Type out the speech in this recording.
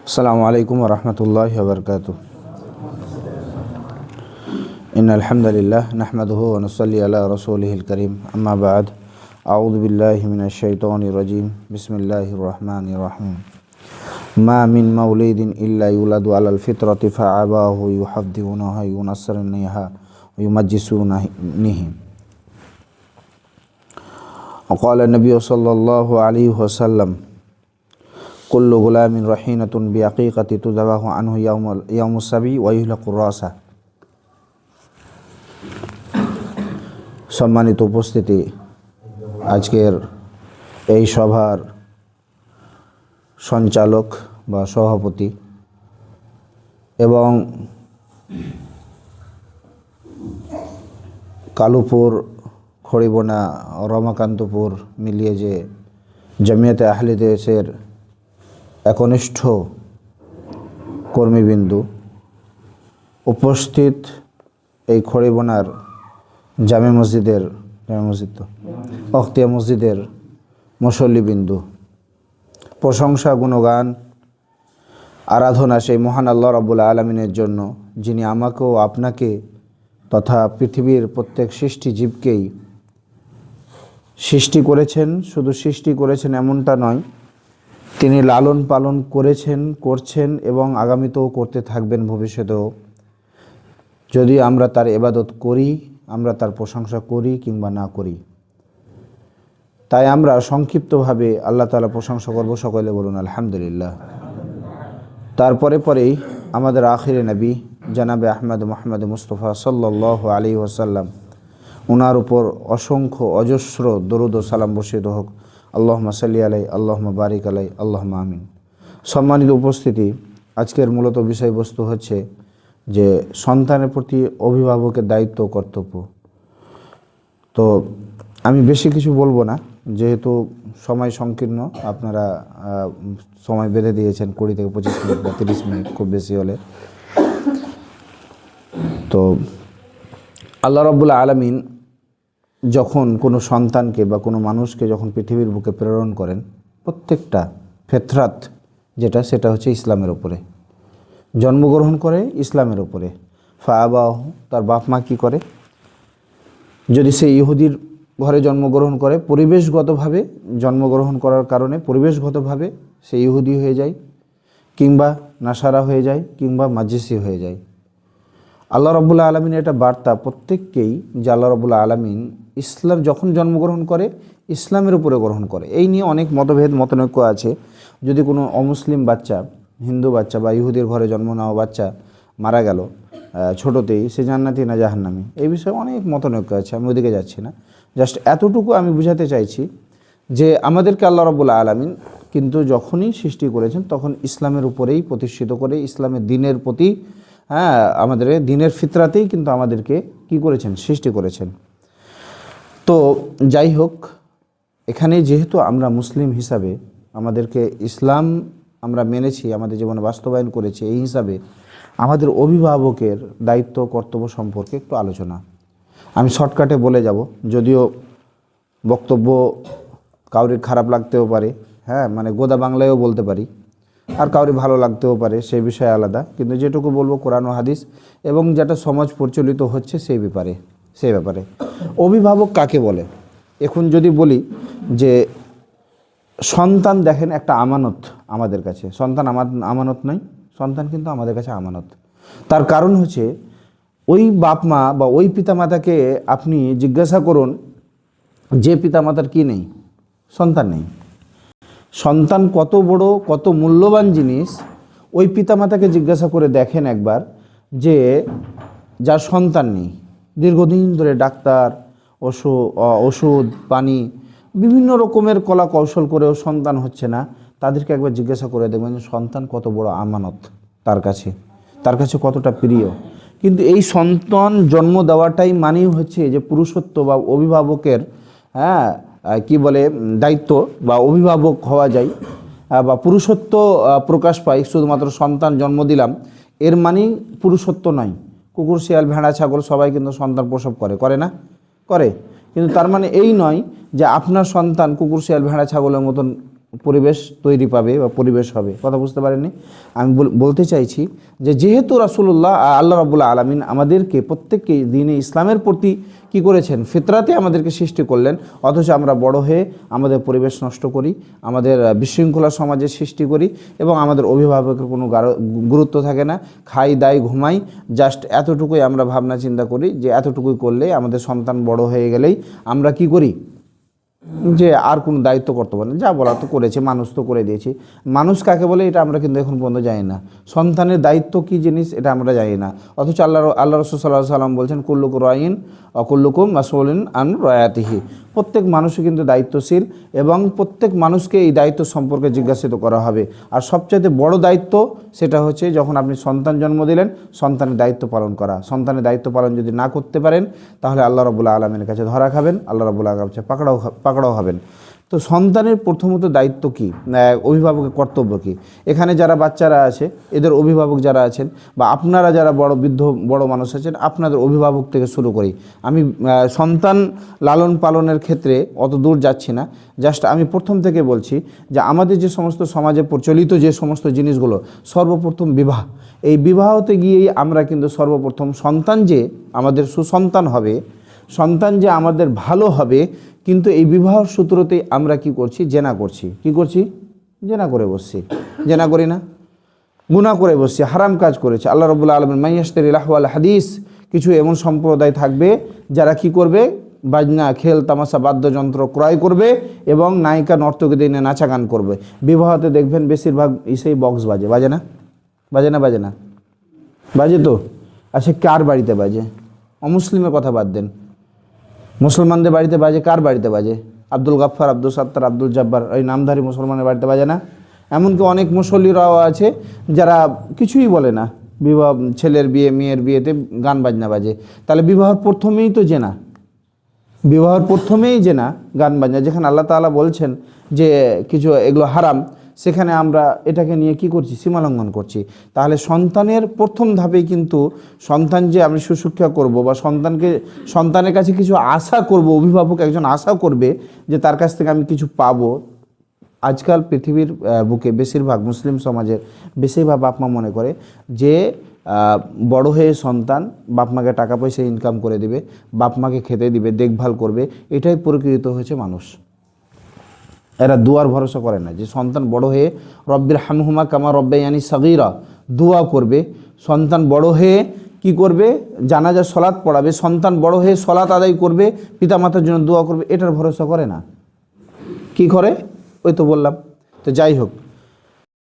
अस्सलामु अलैकुम वरहमतुल्लाहि वबरकातुहू। इन्नल हम्दुलिल्लाह नहमदुहु व नुसल्ली अला रसूलिहिल करीम। अम्मा बाद, अऊज़ु बिल्लाहि मिनश शैतानिर रजीम। बिस्मिल्लाहिर रहमानिर रहीम। मा मिन मौलिदिन इल्ला युलदु अलल फित्रति फअबाहु युहद्दिऊनहु युनस्सिरूनहु व युमज्जिसूनहु। क़ाल नबी सल्लल्लाहु अलैहि वसल्लम कुल्लु गुलामिन रहीनतुन बिअक़ीक़ति तुज़बहु अन्हु यौमुस सबी व युहलक़ुर रासा। सम्मानित उपस्थिति, আজকের এই সভার সঞ্চালক বা সভাপতি এবং কালুপুর, খড়িবোনা, রমাকান্তপুর মিলিয়ে যে জমিয়তে আহলে হাদিসের একনিষ্ঠ কর্মীবিন্দু উপস্থিত এই খড়িবোনার জামে মসজিদের মসজিদের মুসল্লিবিন্দু, প্রশংসা, গুণগান, আরাধনা সেই মহান আল্লাহ রাব্বুল আলামিনের জন্য, যিনি আমাকে ও আপনাকে তথা পৃথিবীর প্রত্যেক সৃষ্টি জীবকেই সৃষ্টি করেছেন। শুধু সৃষ্টি করেছেন এমনটা নয়, তিনি লালন পালন করেছেন, করছেন এবং আগামীতেও করতে থাকবেন ভবিষ্যতেও। যদি আমরা তার ইবাদত করি, আমরা তার প্রশংসা করি কিংবা না করি। তাই আমরা সংক্ষিপ্তভাবে আল্লাহ তাআলা প্রশংসা করব। সকলে বলুন আলহামদুলিল্লাহ। পরেই আমাদের আখিরে নবী জনাবে আহমদ মুহাম্মদ মুস্তাফা সাল্লাল্লাহু আলাইহি ওয়াসাল্লাম, ওনার উপর অসংখ্য অজস্র দরুদ ও সালাম বর্ষিত হোক। আল্লাহুম্মা সাল্লি আলাইহি, আল্লাহুম্মা বারিক আলাইহি, আল্লাহুম্মা আমিন। সম্মানিত উপস্থিতি, আজকের মূলত বিষয়বস্তু হচ্ছে যে সন্তানের প্রতি অভিভাবকের দায়িত্ব ও কর্তব্য। তো আমি বেশি কিছু বলবো না, যেহেতু সময় সংকীর্ণ। আপনারা সময় বেঁধে দিয়েছেন 20 থেকে 25 মিনিট বা 30 মিনিট খুব বেশি হলে। তো আল্লাহ রাব্বুল আলামিন যখন কোনো সন্তানকে বা কোনো মানুষকে যখন পৃথিবীর বুকে প্রেরণ করেন, প্রত্যেকটা ফিতরাত সেটা হচ্ছে ইসলামের উপরে, জন্মগ্রহণ করে ইসলামের উপরে। ফাআবাহু, তার বাপ মা কী করে? যদি সে ইহুদির ঘরে জন্মগ্রহণ করে, পরিবেশগতভাবে জন্মগ্রহণ করার কারণে পরিবেশগতভাবে সে ইহুদি হয়ে যায়, কিংবা নাসারা হয়ে যায়, কিংবা মাজুসি হয়ে যায়। আল্লাহ রাব্বুল আলামিন এটা বার্তা প্রত্যেককেই, যে আল্লাহ রাব্বুল আলামিন ইসলাম যখন জন্মগ্রহণ করে ইসলামের উপরে গ্রহণ করে। এই নিয়ে অনেক মতনৈক্য আছে। যদি কোনো অমুসলিম বাচ্চা, হিন্দু বাচ্চা বা ইহুদির ঘরে জন্ম নেওয়া বাচ্চা মারা গেল ছোটোতেই, সে জান্নাতি না জাহান্নামী, এই বিষয়ে অনেক মতনৈক্য আছে। আমি ওদিকে যাচ্ছি না, জাস্ট এতটুকু আমি বুঝাতে চাইছি যে আমাদেরকে আল্লাহ রাব্বুল আলামিন কিন্তু যখনই সৃষ্টি করেছেন তখন ইসলামের উপরেই প্রতিষ্ঠিত করে, ইসলামের দিনের প্রতি, আমাদের দিনের ফিতরাতেই কিন্তু আমাদেরকে কি করেছেন? সৃষ্টি করেছেন। তো যাই হোক, এখানে যেহেতু আমরা মুসলিম হিসাবে আমাদেরকে ইসলাম আমরা মেনেছি, আমাদের জীবনে বাস্তবায়ন করেছি, এই হিসাবে আমাদের অভিভাবকের দায়িত্ব কর্তব্য সম্পর্কে একটু আলোচনা আমি শর্টকাটে বলে যাব। যদিও বক্তব্য কাউরির খারাপ লাগতেও পারে, মানে গোদা বাংলায়ও বলতে পারি, আর কাউরি ভালো লাগতেও পারে, সেই বিষয়ে আলাদা। কিন্তু যেটুকু বলবো কোরআন ও হাদিস এবং যেটা সমাজ প্রচলিত হচ্ছে সেই ব্যাপারে অভিভাবক কাকে বলে। এখন যদি বলি যে সন্তান, দেখেন, একটা আমানত আমাদের কাছে। সন্তান আমানত নয়, সন্তান কিন্তু আমাদের কাছে আমানত। তার কারণ হচ্ছে ওই বাপ মা বা ওই পিতামাতাকে আপনি জিজ্ঞাসা করুন, যে পিতামাতার কি নেই? সন্তান নেই। সন্তান কত বড়, কত মূল্যবান জিনিস, ওই পিতামাতাকে জিজ্ঞাসা করে দেখেন একবার, যে যার সন্তান নেই, দীর্ঘদিন ধরে ডাক্তার, ওষুধ পানি, বিভিন্ন রকমের কলা কৌশল করেও সন্তান হচ্ছে না, তাদেরকে একবার জিজ্ঞাসা করে দেখবেন যে সন্তান কত বড় আমানত তার কাছে কতটা প্রিয়। কিন্তু এই সন্তান জন্ম দেওয়াটাই মানেই হচ্ছে যে পুরুষত্ব বা অভিভাবকের কি বলে দায়িত্ব, বা অভিভাবক হওয়া যায় বা পুরুষত্ব প্রকাশ পায়। শুধুমাত্র সন্তান জন্ম দিলাম এর মানেই পুরুষত্ব নয়। কুকুর, শিয়াল, ভেড়া, ছাগল সবাই কিন্তু সন্তান প্রসব করে না? করে। কিন্তু তার মানে এই নয় যে আপনার সন্তান কুকুর, শিয়াল, ভেড়া, ছাগলের মতন পরিবেশ তৈরি পাবে বা পরিবেশ হবে। কথা বুঝতে পারেননি? আমি বলতে চাইছি যে যেহেতু রাসূলুল্লাহ আল্লাহ রাব্বুল আলামিন আমাদেরকে প্রত্যেককে দ্বীনে ইসলামের প্রতি কি করেছেন, ফিতরাতে আমাদেরকে সৃষ্টি করলেন, অথচ আমরা বড় হয়ে আমাদের পরিবেশ নষ্ট করি, আমাদের বিশৃঙ্খলা সমাজের সৃষ্টি করি এবং আমাদের অভিভাবকের কোনো গুরুত্ব থাকে না, খাই দাই ঘুমাই, জাস্ট এতটুকুই আমরা ভাবনা চিন্তা করি যে এতটুকুই করলেই আমাদের সন্তান বড় হয়ে গেলেই আমরা কি করি, যে আর কোনো দায়িত্ব কর্তব্য না, যা বলা তো করেছে, মানুষ তো করে দিয়েছি। মানুষ কাকে বলে এটা আমরা কিন্তু এখন পর্যন্ত জানি না। সন্তানের দায়িত্ব কী জিনিস এটা আমরা জানি না, অথচ আল্লাহ রাসূল সাল্লাল্লাহু আলাইহি সাল্লাম বলছেন কুল্লুকুম রাইন অকুল্লুকুম মাসউলুন আন রায়াতিহি। প্রত্যেক মানুষই কিন্তু দায়িত্বশীল এবং প্রত্যেক মানুষকে এই দায়িত্ব সম্পর্কে জিজ্ঞাসিত করা হবে। আর সবচাইতে বড় দায়িত্ব সেটা হচ্ছে যখন আপনি সন্তান জন্ম দিলেন, সন্তানের দায়িত্ব পালন করা। সন্তানের দায়িত্ব পালন যদি না করতে পারেন তাহলে আল্লাহ রাব্বুল আলামিনের কাছে ধরা খাবেন, আল্লাহ রাব্বুল আলামিনের কাছে পাকড়াও হবেন। তো সন্তানের প্রথমত দায়িত্ব কী, অভিভাবকের কর্তব্য কী? এখানে যারা বাচ্চারা আছে এদের অভিভাবক যারা আছেন বা আপনারা যারা বড় মানুষ আছেন, আপনাদের অভিভাবক থেকে শুরু করি। আমি সন্তান লালন পালনের ক্ষেত্রে অত দূর যাচ্ছি না, জাস্ট আমি প্রথম থেকে বলছি যে আমাদের যে সমস্ত সমাজে প্রচলিত যে সমস্ত জিনিসগুলো, সর্বপ্রথম বিবাহ। এই বিবাহতে গিয়েই আমরা কিন্তু সর্বপ্রথম সন্তান যে আমাদের সুসন্তান হবে, সন্তান যে আমাদের ভালো হবে, কিন্তু এই বিবাহ সূত্রতেই আমরা কি করছি, জেনা করছি। কি করছি? জেনা করে বসছি। জেনা করি না, গুনাহ করে বসছি, হারাম কাজ করেছে। আল্লাহ রাব্বুল আলামিন মাইয়াশতারি লাহু ওয়াল হাদিস, কিছু এমন সম্প্রদায় থাকবে যারা কি করবে, বাজনা খেল তামাশা বাদ্যযন্ত্র ক্রয় করবে এবং নায়িকা নর্তকীদের নিয়ে নাচা গান করবে। বিবাহতে দেখবেন বেশিরভাগ ইসেই বক্স বাজে, বাজে না? বাজে না? বাজে না? বাজে তো। আচ্ছা, কার বাড়িতে বাজে? অমুসলিমের কথা বাদ দেন, মুসলমানদের বাড়িতে বাজে। কার বাড়িতে বাজে? আব্দুল গাফফার, আব্দুল সাত্তার, আব্দুল জব্বার, ওই নামধারী মুসলমানের বাড়িতে বাজে না? এমনকি অনেক মুসল্লিরাও আছে যারা কিছুই বলে না, বিবাহ ছেলের বিয়ে মেয়ের বিয়েতে গান বাজনা বাজে। তাহলে বিবাহের প্রথমেই তো জেনা, বিবাহের প্রথমেই জেনা, গান বাজনা। যেখানে আল্লাহ তাআলা বলছেন যে কিছু এগুলো হারাম, সেখানে আমরা এটাকে নিয়ে কি করছি, সীমালঙ্ঘন করছি। তাহলে সন্তানের প্রথম ধাপেই কিন্তু সন্তান যে আমি সুশিক্ষা করব বা সন্তানের কাছে কিছু আশা করব, অভিভাবক একজন আশা করবে যে তার কাছ থেকে আমি কিছু পাবো। আজকাল পৃথিবীর বুকে বেশিরভাগ মুসলিম সমাজের বেশিরভাগ বাপ মা মনে করে যে বড় হয়ে সন্তান বাপ মাকে টাকা পয়সা ইনকাম করে দিবে, বাপ মাকে খেতে দিবে, দেখভাল করবে, এটাই প্রকৃত হয়েছে মানুষ। এরা দুয়ার ভরসা করে না যে সন্তান বড় হয়ে রব্বির হামহুমা কামা রব্বায়ানি সাগীরা দোয়া করবে, সন্তান বড় হয়ে কি করবে, জানাজা সলাৎ পড়াবে, সন্তান বড় হয়ে সলাৎ আদায় করবে, পিতামাতার জন্য দোয়া করবে, এটার ভরসা করে না। কি করে? ওই তো বললাম। তো যাই হোক,